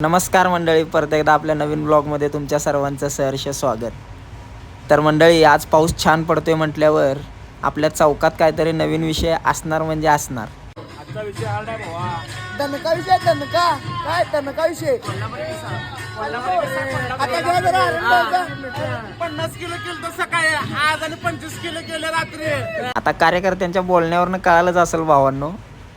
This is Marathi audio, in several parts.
नमस्कार मंडळी, परत एकदा आपल्या नवीन ब्लॉगमध्ये तुमच्या सर्वांचं सहर्ष स्वागत. तर मंडळी, आज पाऊस छान पडतोय म्हटल्यावर आपल्या चौकात काहीतरी नवीन विषय असणार म्हणजे असणार. आजचा विषय हार्ड आहे भावा. दणका विषय दणका काय दणका विषय आता घ्या जरा आनंद. 50 किलो केलं तर सकाळी आज आणि 25 किलो केलं रात्री. आता कार्यकर्त्यांच्या बोलण्यावरनं कळालंच असेल भावांनो,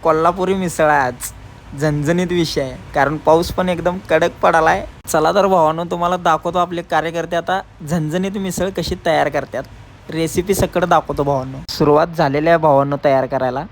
कोल्हापुरी मिसळ आहे आज. झणझणीत विषय आहे, कारण पाऊस पण एकदम कडक पडालाय. चला तर भावांनो, तुम्हाला दाखवतो आपले कार्यकर्ते आता झणझणीत मिसळ कशी तयार करतात. रेसिपी सकट दाखवतो भावांनो. सुरुवात झालेली आहे भावांनो तयार करायला.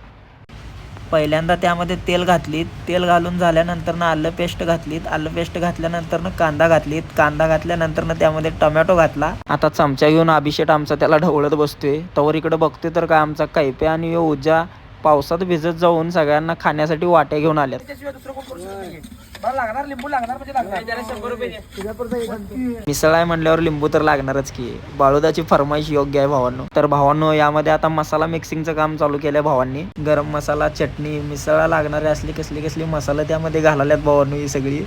पहिल्यांदा त्यामध्ये तेल घातलीत, तेल घालून झाल्यानंतर आलं पेस्ट घातलीत, आलं पेस्ट घातल्यानंतर कांदा घातलीत, कांदा घातल्यानंतर त्यामध्ये टोमॅटो घातला. आता चमचा घेऊन अभिषेक आमचा त्याला ढवळत बसतोय. तवर इकडे बघतोय तर काय आमचा कैपे आणि उजा पावसात भिजत जाऊन सगळ्यांना खाण्यासाठी वाट्या घेऊन आल्यात. त्याशिवाय दुसरं कोण करू शकत नाही. बरं लागणार लिंबू लागणार म्हणजे लागणार. 100 रुपये मिसळ आहे म्हणल्यावर लिंबू तर लागणारच की. बाळुदाची फरमाईश योग्य आहे भावांनो. तर भावांनो, यामध्ये आता मसाला मिक्सिंगचं काम चालू केलंय भावांनी. गरम मसाला, चटणी, मिसळला लागणारे असली कसली मसाला त्यामध्ये घालाल्यात भावांनो ही सगळी.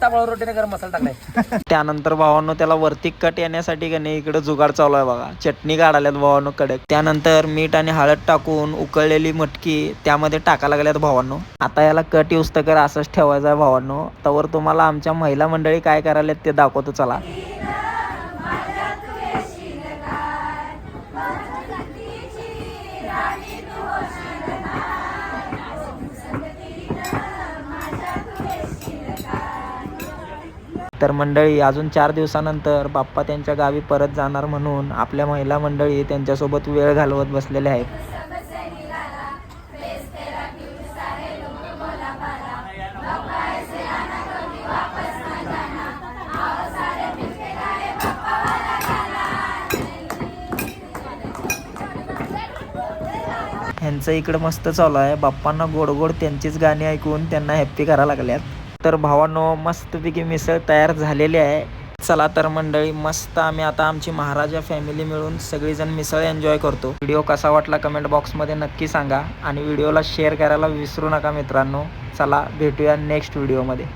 रोटीने गरम मसाला टाकलाय. त्यानंतर भावांनो त्याला वरती कट येण्यासाठी का नाही इकडे जुगाड चालू आहे बघा. चटणी काढाल्यात भावांनो कडक. त्यानंतर मीठ आणि हळद टाकून उकळलेली मटकी त्यामध्ये टाकायला लागल्यात भावांनो. आता याला कट युस्त कर असंच ठेवायचं आहे भावांनो. तवर तुम्हाला आमच्या महिला मंडळी काय करायल्यात ते दाखवतो चला. तर मंडळी, अजून 4 दिवसानंतर बाप्पा त्यांच्या गावी परत जाणार म्हणून आपल्या महिला मंडळी त्यांच्यासोबत वेळ घालवत बसलेले आहेत. ह्यांचं इकडं मस्त चालू आहे. बाप्पांना गोड गोड त्यांचीच गाणी ऐकून त्यांना हॅप्पी करायला लागल्यात. तर भावांनो, मस्तपैकी मिसळ तयार झालेली आहे. चला तर मंडळी, मस्त आम्ही आता आमची महाराजा फॅमिली मिळून सगळीजण मिसळ एन्जॉय करतो. व्हिडिओ कसा वाटला कमेंट बॉक्समध्ये नक्की सांगा आणि व्हिडिओला शेअर करायला विसरू नका मित्रांनो. चला भेटूया नेक्स्ट व्हिडिओमध्ये.